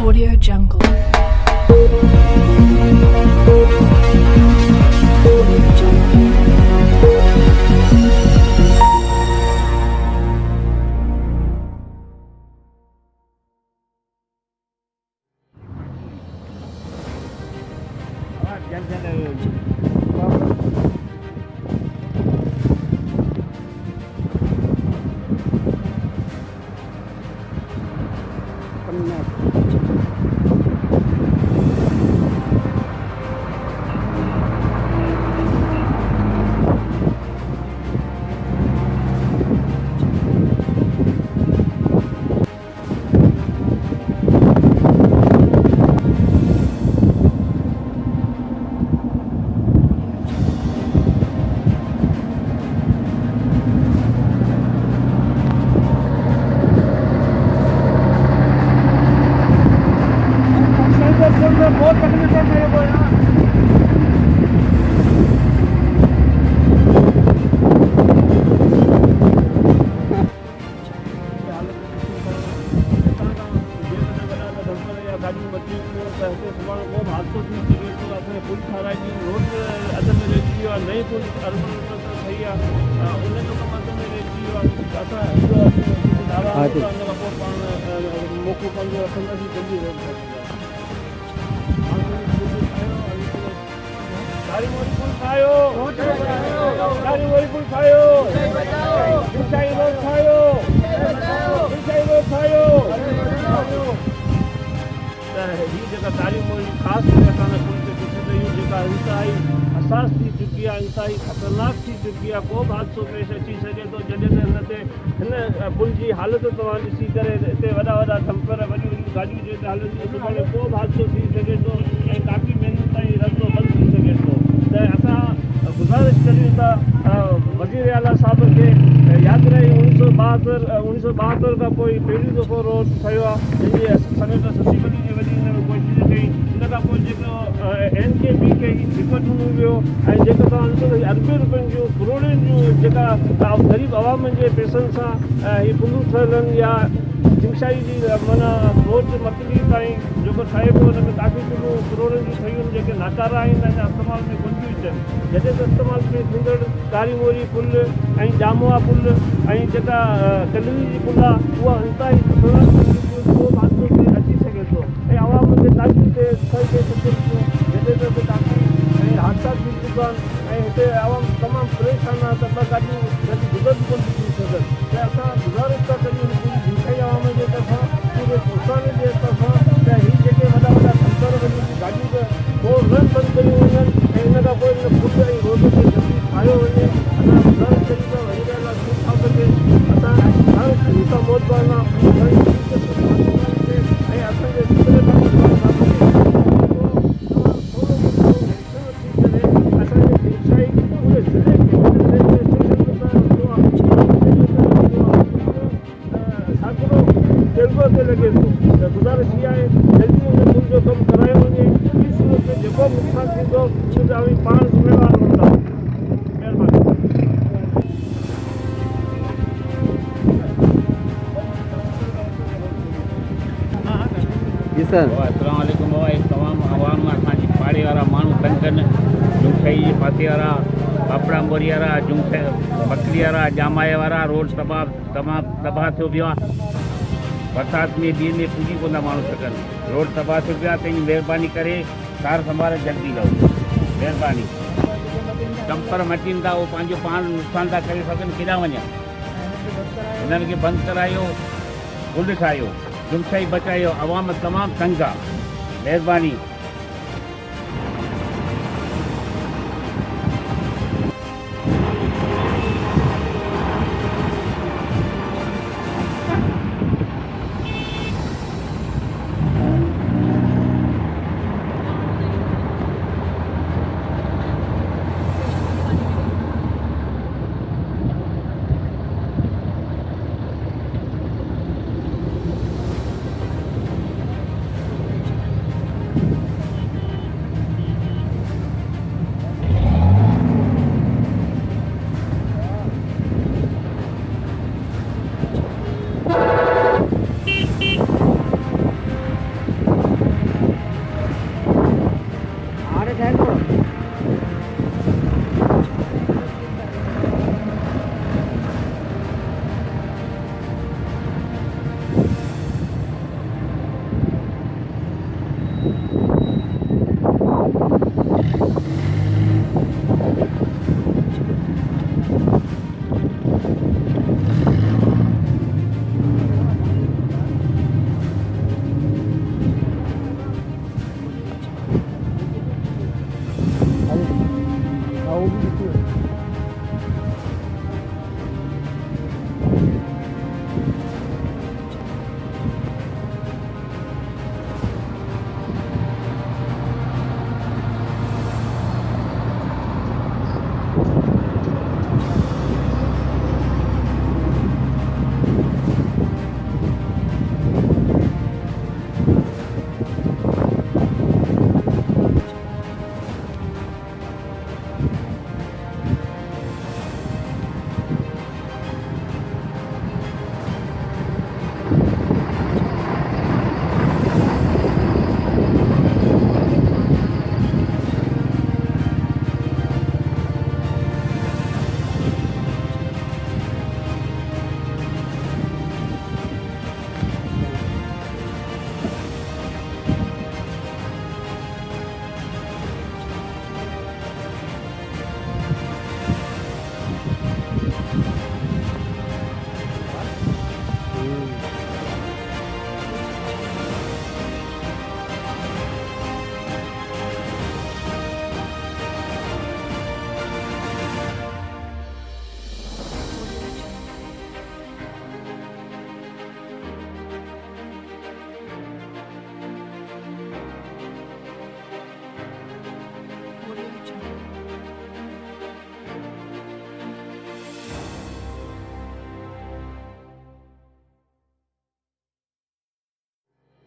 Audio Jungle. Audio Jungle. बहुत तकलीफ है मेरे को यहाँ। नई पुल मोको पंहिंजो रखंदासीं जल्दी गाड़ी मोरी पुल खायो गाड़ी मोरी पुल खायो ऊंचाई रोड खायो ऊंचाई रोड खायो ही जेका तारी मोरी ख़ासि करे असां पुल ते ॾिसी रहियूं जेका इंतिहाई असास थी चुकी आहे इंतिहाई ख़तरनाक थी चुकी आहे को बि हादसो पेश अची सघे थो जॾहिं त हिन ते हिन पुल जी हालत तव्हां ॾिसी करे हिते वॾा वॾा डंपर वॾियूं वॾियूं गाॾियूं जेके हलंदियूं सुभाणे को बि हादसो थी सघे थो ऐं काफ़ी महिननि ताईं रस्तो बंदि थी सघे थो त असां गुज़ारिश करियूं था वज़ीर आला साहिब खे यादि रहे 1972 खां पोइ पहिरियों दफ़ो रोड ठहियो आहे जंहिंजी सेनेटर शशि वॾी जी वॾी हिन में कोशिशि कई हिन खां पोइ जेको NKP खे टिकट ॾिनो वियो ऐं जेका तव्हां ॾिसो त अरबे रुपयनि जूं करोड़नि जूं जेका ग़रीब आवाम जे पैसनि सां हीअ पुलूं ठहियल आहिनि या चिंशाई जी माना रोड मतली ताईं जेको ठहे पियो हुन में काफ़ी पुलूं करोड़नि जूं ठहियूं आहिनि जेके नाकारा आहिनि अञा इस्तेमाल में कोन थियूं अचनि जॾहिं त इस्तेमालु थिए थींदड़ कारी मोरी पुल ऐं जामुआ पुल ऐं जेका कलरी जी पुल आहे उहा इंतिहाई को हादसो अची सघे थो ऐं आवाम खे ॾाढी ते सही थिए सघे थो जॾहिं त काफ़ी ऐं हादसा थी चुका आहिनि ऐं हिते आवाम तमामु परेशान आहे त ॿ गाॾियूं जॾहिं गुज़र कोन थी सघनि त असां गुज़ारिश था करियूं पूरी जिंदगी आवाम जे तरफ़ां पूरे हिंदुस्तान जे तरफ़ां त हीअ जेके वॾा वॾा डंपर वॾियूं गाॾियूं त को न बंदि करियूं वञनि ऐं हिन खां पोइ हिन पुल ऐं रोड ते जल्दी ठाहियो वञे असां गुज़ारिश करियूं था वरी ॻाल्हि आहे सूट खां बचे असां हाणे करियूं था मोदबाना ऐं असांजे लॻे थो त गुज़ारिश इहा आहे जल्दी हुन पुल जो कमु करायो वञे ॿी सूरत में जेको बि नुक़सानु थींदो उन जा पाण ज़िम्मेवार हूंदा महिरबानी जी सर अस्सलाम वालेकुम बाबा तमामु आवाम असांजी पाड़े वारा माण्हू तंग कनि जुमखई जे पासे वारा पापड़ा मोरी वारा बकरी वारा जामाए वारा रोड तमामु तबाह थियो पियो आहे बरसाति में ॾींहं में पुॼी कोन था माण्हू सघनि रोड तबाह थियो पियो आहे पंहिंजी महिरबानी करे सार संभाल जल्दी लहो महिरबानी डंपर मटीनि था उहो पंहिंजो पाण नुक़सानु था करे सघनि केॾा वञनि हिननि खे बंदि करायो पुल ठाहियो जुमशाई बचायो आवाम तमामु तंग आहे महिरबानी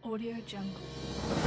Audio Jungle.